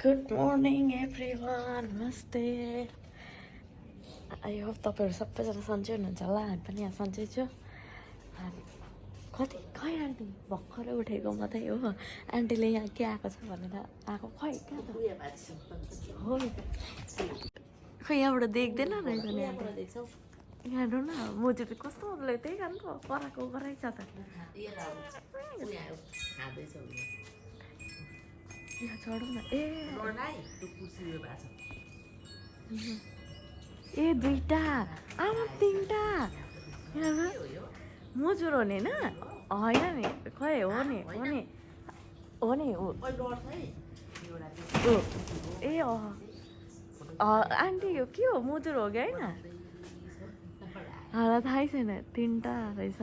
Good morning everyone. नमस्ते. I hope तपाईँहरू सबैजना सन्चै हुनुहुन्छ होला. हामी पनि यहाँ सन्चै छु. कति खै आन्टी भर्खरै उठेको मात्रै हो. आन्टीले यहाँ के आएको छ भनेर आएको खै कहाँ हो खै यहाँबाट देख्दैन रहेछ नि यहाँ हेर्नु न मुजुर कस्तो मजाले त्यही कारण त कराएको कराइछ त यहाँ चढौँ न ए दुईटा आमा तिनटा मुजुर हो नि होइन नि खै हो नि ए आन्टी यो के हो मुजुर हो कि होइन मलाई थाहै छैन तिनटा रहेछ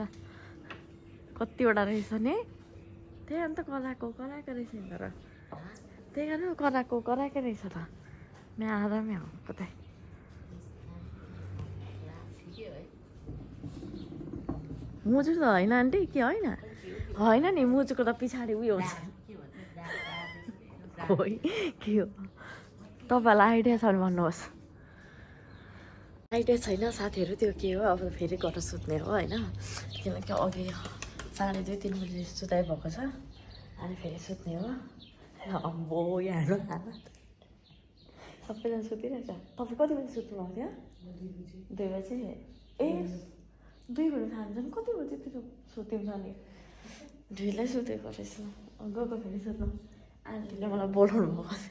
कतिवटा रहेछ नि त्यही अन्त कराएको रहेछ नि तर त्यही कारण कराएको रहेछ त यहाँ आरामै हो कतै मुजुर त होइन आन्टी के होइन नि मुजुरको त पछाडि उयो हुन्छ खोइ के हो तपाईँहरूलाई आइडिया छ भने भन्नुहोस् आइडिया छैन साथीहरू त्यो के हो अब फेरि गरेर सुत्ने हो होइन किनकि अघि 2:30-3 बजी सुताइ भएको छ अनि फेरि सुत्ने हो अम्बो यहाँ हेर्नु सबैजना सुतिरहेछ तपाईँ कति बजी सुत्नुभएको थियो 2 बजी ए 2 बजी खान्छ कति बजीतिर सुत्यौँ छ नि 2लाई सुतेको रहेछ गएको फेरि सुत्नु आन्टीले मलाई बोलाउनु भएको छ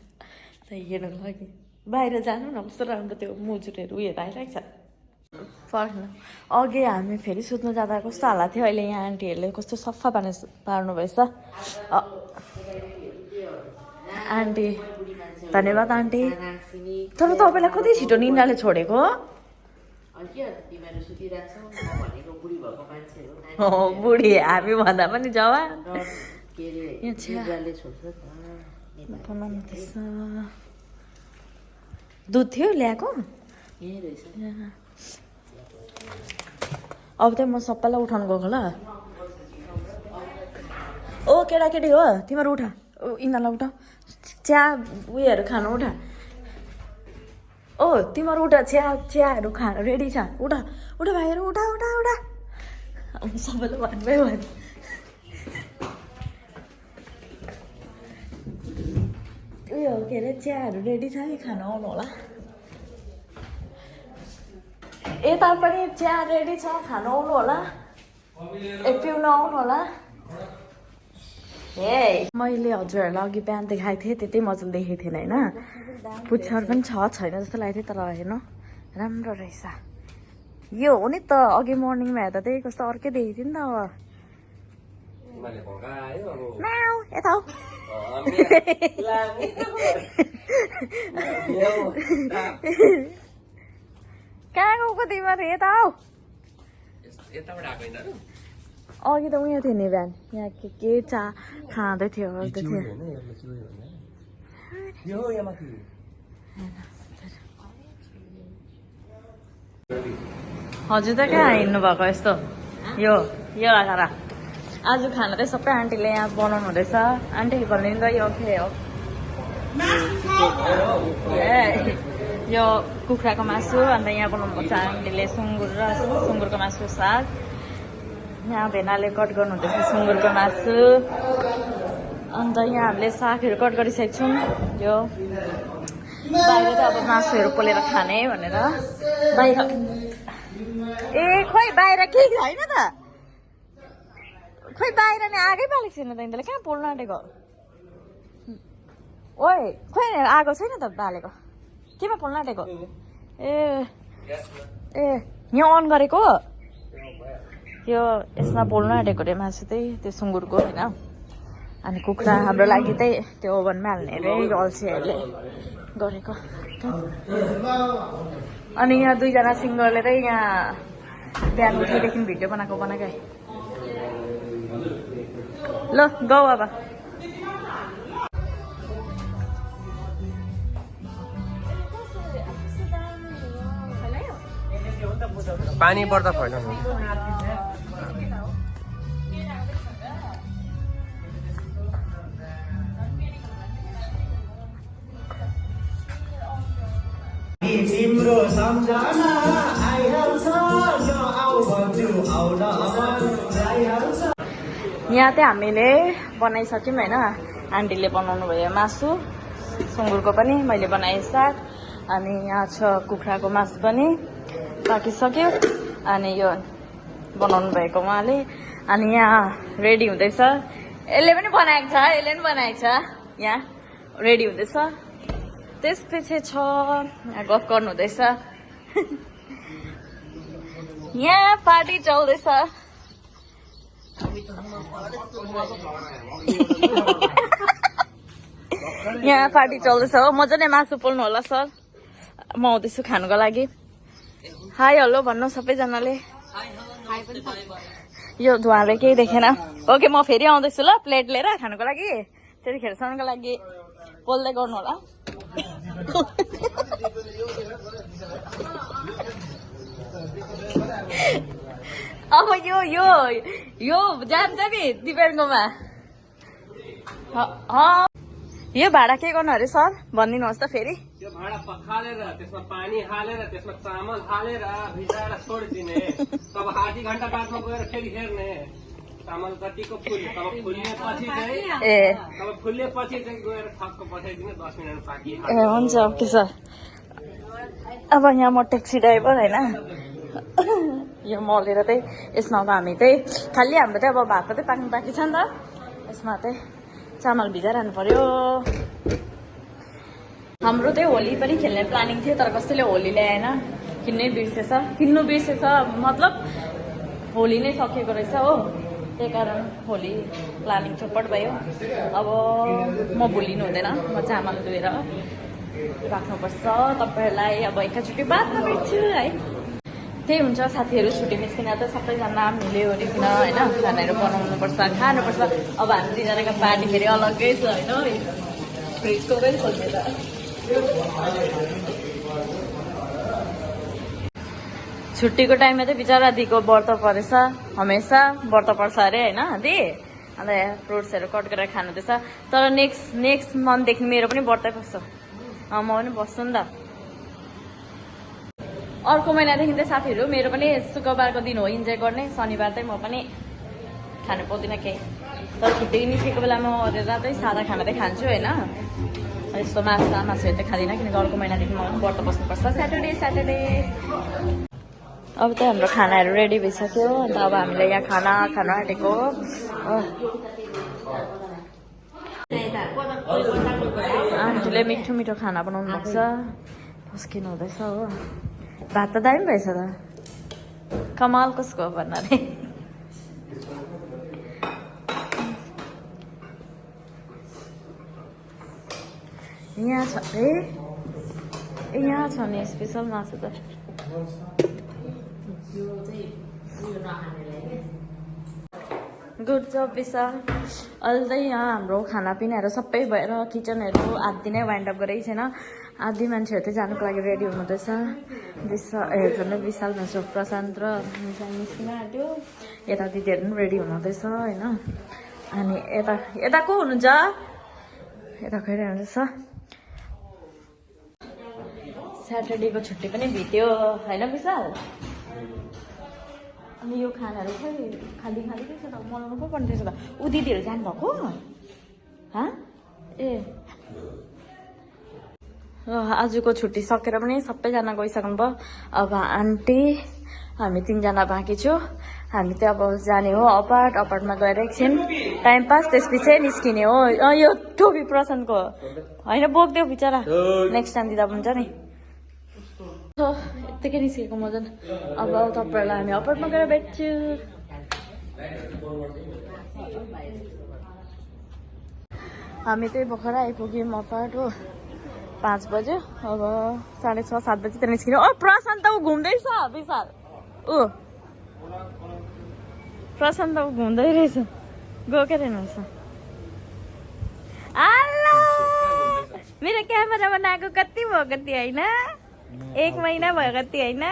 त्यही हेर्नुको लागि बाहिर जानु न कस्तो राम्रो त्यो मुजुरहरू उयोहरू आइरहेको छ फर्क्नु अघि हामी फेरि सुत्नु जाँदा कस्तो हालत थियो अहिले यहाँ आन्टीहरूले कस्तो सफा पार्नु भएछ आन्टी धन्यवाद आन्टी तर तपाईँलाई कति छिटो निन्द्राले छोडेको बुढी हामी भन्दा पनि जवान दुध थियो ल्याएको अब चाहिँ म सबैलाई उठाउनु गएको ल ओ केटाकेटी हो तिमीहरू उठा यिनीहरूलाई उठा चिया उयोहरू खानु उठा ओ तिमीहरू उठा चियाहरू खानु रेडी छ उठा भाइहरू उठा सबैलाई भन्दै भन्नु उयो के अरे चियाहरू रेडी छ कि खानु आउनु होला यता पनि चिया रेडी छ खानु आउनु होला पिउनु आउनु होला ए मैले हजुरहरूलाई अघि बिहान देखाएको थिएँ त्यति मजाले देखेको थिएन होइन पुच्छर पनि छैन जस्तो लागेको थियो तर हेर्नु राम्रो रहेछ यो हो नि त अघि मर्निङमा हेर्दा त्यही कस्तो अर्कै देखेको थियो नि त यता कहाँ गएको तिमीहरू यता आऊ अघि त उयो थियो नि बिहान यहाँ के चा खाँदै थियो हजुर त कहाँ हिँड्नु भएको यस्तो यो लगाएर आज खाना चाहिँ सबै आन्टीले यहाँ बनाउनु हुँदैछ आन्टी भनिदिनु यो के हो यो कुखुराको मासु अन्त यहाँ बनाउनु भएको छ आन्टीले सुँगुरको मासु साग यहाँ भेनाले कट गर्नु हुँदैछ सुँगुरको मासु अन्त यहाँ हामीले सागहरू कट गरिसकेको छौँ यो बाहिर त अब मासुहरू पोलेर खाने भनेर बाहिर ए खोइ बाहिर केही छैन त खोइ बाहिर नि आगै बालेको छैन त यिनीहरूले कहाँ पोल्नु आँटेको ओए खोइ आगो छैन त बालेको केमा पोल्नु आँटेको ए यहाँ अन गरेको यो यसमा पोल्नु आँटेको रे मासु चाहिँ त्यो सुँगुरको होइन अनि कुखुरा हाम्रो लागि चाहिँ त्यो ओभनमा हाल्ने अरे अल्छीहरूले गरेको अनि यहाँ 2जना सिङ्गरले चाहिँ यहाँ बिहान उठेदेखि भिडियो बनाएको ल गाउँ अब पानी पर्दा फैलन यहाँ चाहिँ हामीले बनाइसक्यौँ होइन आन्टीले बनाउनु भयो मासु सुँगुरको पनि मैले बनाएँ साग अनि यहाँ छ कुखुराको मासु पनि पाकिसक्यो अनि यो बनाउनु भएको उहाँले अनि यहाँ रेडी हुँदैछ यसले पनि बनाएको छ यहाँ रेडी हुँदैछ त्यसपछि छ गफ गर्नु हुँदैछ यहाँ पार्टी चल्दैछ यहाँ पार्टी चल्दैछ हो मजाले मासु पोल्नु होला सर म आउँदैछु खानुको लागि हाई हेलो भन्नु सबैजनाले यो धुवाले केही देखेन ओके म फेरि आउँदैछु ल प्लेट लिएर खानुको लागि त्यतिखेरसम्मको लागि पोल्दै गर्नु होला अब यो जान्छ नि दिपेनकोमा यो भाडा के गर्नु अरे सर भनिदिनुहोस् त फेरि त्यो भाडा पखालेर त्यसमा पानी हालेर त्यसमा चामल हालेर भिजाएर छोडिदिने तब आधी घण्टा बादमा गएर फेरि हेर्ने चामल कतिको फुल्यो तब फुल्नेपछि चाहिँ गएर ठक्क पठाइदिने 10 मिनट बाँकी ए हुन्छ ओके सर अब यहाँ म ट्याक्सी ड्राइभर होइन यो मलेर चाहिँ यसमा अब हामी चाहिँ खालि हाम्रो चाहिँ अब भातको चाहिँ पाक्नु बाँकी छ नि त यसमा चाहिँ चामल भिजाइरहनु पर्यो हाम्रो चाहिँ होली पनि खेल्ने प्लानिङ थियो तर कसैले होली ल्याएन किन्नु बिर्सेछ मतलब होली नै सकिएको रहेछ हो त्यही कारण होली प्लानिङ चोपट भयो अब म भुलिनु हुँदैन म चामल धोएर राख्नुपर्छ तपाईँहरूलाई अब एकैचोटि बादमा भेट्छु है त्यही हुन्छ साथीहरू छुट्टी निस्किन त सबैजना मिल्योओरिकन होइन खानाहरू बनाउनुपर्छ खानुपर्छ अब हामी दुईजनाको पार्टी फेरि अलग्गै छ होइन फ्रिजको पनि खोल्ने त छुट्टीको टाइममा चाहिँ बिचरा दिको व्रत परेछ हमेसा व्रत पर्छ अरे होइन दि अन्त फ्रुट्सहरू कट गरेर खानुहुँदैछ तर नेक्स्ट मन्थदेखि मेरो पनि व्रतै पर्छ म पनि बस्छु नि त अर्को महिनादेखि चाहिँ साथीहरू मेरो पनि शुक्रबारको दिन हो इन्जोय गर्ने शनिबार चाहिँ म पनि खानु पाउँदिनँ केही तर छुट्टी निस्केको बेलामा रातै सादा खाना चाहिँ खान्छु होइन यस्तो मासुहरू चाहिँ खाँदिनँ किनकि अर्को महिनादेखि म व्रत बस्नुपर्छ स्याटरडे अब चाहिँ हाम्रो खानाहरू रेडी भइसक्यो अन्त अब हामीले यहाँ खाना खानु आँटेको आन्टीले मिठो खाना बनाउनु भएको छ पस्किनु हुँदैछ हो भात त दामी भएछ त कमाल कसको हो भन्नाले यहाँ छ है यहाँ छ नि स्पेसल मासु त गुड जब विशाल अहिले यहाँ हाम्रो खानापिनाहरू सबै भएर किचनहरू आधी नै वाइन्ड अप गरेकै छैन आधी मान्छेहरू चाहिँ जानुको लागि रेडी हुनुहुँदैछ विशाल भन्छ प्रशान्त र निस्किन आँट्यो यता दिदीहरू पनि रेडी हुनुहुँदैछ होइन अनि यता को हुनुहुन्छ यता खैरहेको हुँदैछ स्याटरडेको छुट्टी पनि बित्यो होइन विशाल अनि यो खानाहरू खै खाली के छ त बनाउनु पो पर्ने रहेछ त ऊ दिदीहरू जानुभएको ए आजको छुट्टी सकेर पनि सबैजना गइसक्नु भयो अब आन्टी हामी 3जना बाँकी छु हामी चाहिँ अब जाने हो अपार्टमा गएर एकछिन टाइम पास त्यसपछि निस्किने हो यो टोपी प्रशान्तको होइन बोक्देऊ बिचरा नेक्स्ट टाइम दिँदा हुन्छ नि यत्तिकै निस्केको मजन अब तपाईँहरूलाई हामी अपार्टमा गएर भेट्छु हामी चाहिँ भर्खर आइपुग्यौँ अपार्ट हो 5 बज्यो अब 6:30 7 बजीतिर निस्किने प्रशान्त ऊ घुम्दैछ विशाल प्रशान्त ऊ घुम्दै रहेछ गएकै रहेछ आल्ला मेरो क्यामेरा बनाएको कति भयो कति होइन 1 महिना भयो कति होइन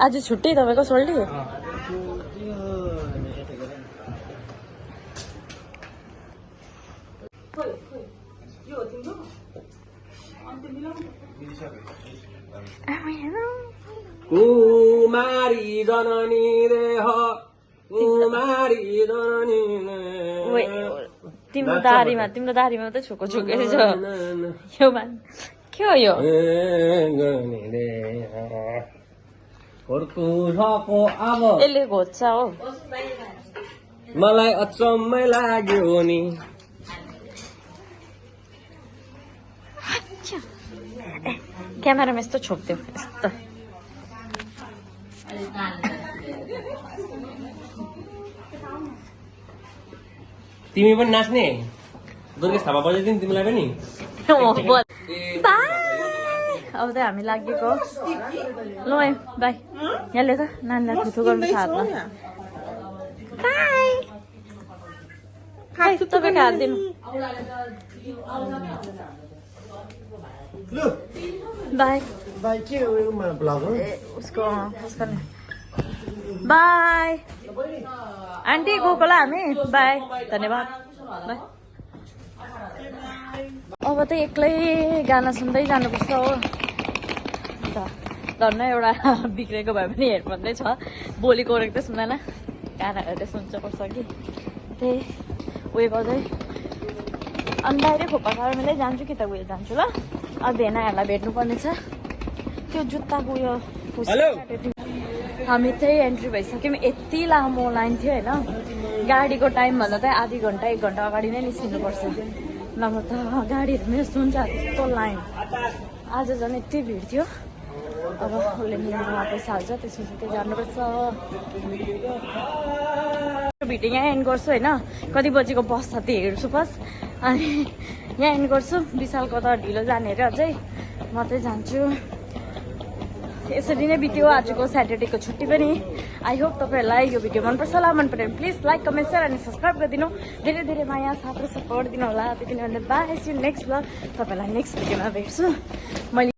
आज छुट्टी तपाईँको सोल्टी कुमारी जननी रे हो कुमारी जननी रे तिम्रो दारीमा त छोको छोकै छ यो मान के हो यो अब यसले घोज्छ हो मलाई अचम्मै लाग्यो नि क्यामेरामा यस्तो छोप्थ्यो यस्तो तिमी पनि नाच्ने दुर्गेश थापा बजाइदिनु तिमीलाई पनि बाई अब त हामी लागेको ल बाई यहाँले त नानीलाई थुथु गर्नु छ हातमा बाई तपाईँको हात दिनु बाई भाइ के ब्लग हो उसको बाई आन्टी गएको ल हामी बाई धन्यवाद बाई अब त एक्लै गाना सुन्दै जानुपर्छ हो धन्न एउटा बिग्रेको भए पनि हेडफोन छ बोली कोरेको त सुन्दैन गाना हेर्दै सुन्छ पर्छ कि त्यही उयो गर्दै अनि बाहिरै खोपा कारणले जान्छु कि त उयो जान्छु ल अब भेनाहरूलाई भेट्नुपर्ने छ त्यो जुत्ताको उयो हामी चाहिँ एन्ट्री भइसक्यौँ यति लामो लाइन थियो होइन गाडीको टाइमभन्दा चाहिँ आधी घन्टा 1 घन्टा अगाडि नै निस्किनुपर्छ नभए त गाडीहरू मिस हुन्छ त्यस्तो लाइन आज झन् यति भिड थियो अब उसले निन्द्रामा पैसा हाल्छ त्यसपछि चाहिँ जानुपर्छ भिडियो यहाँ एन्ड गर्छु होइन कति बजीको बस छ त्यो हेर्छु फर्स्ट अनि यहाँ एन्ड गर्छु विशालको त ढिलो जाने अरे अझै म चाहिँ जान्छु यसरी नै बित्यो आजको स्याटरडेको छुट्टी पनि आई होप तपाईँहरूलाई यो भिडियो मनपर्छ होला मन पऱ्यो भने प्लिज लाइक कमेन्ट सेयर अनि सब्सक्राइब गरिदिनु धेरै धेरै माया साथ र सपोर्ट दिनु होला त्यति नै भन्दा bye see you next blog तपाईँलाई नेक्स्ट भिडियोमा भेट्छु मैले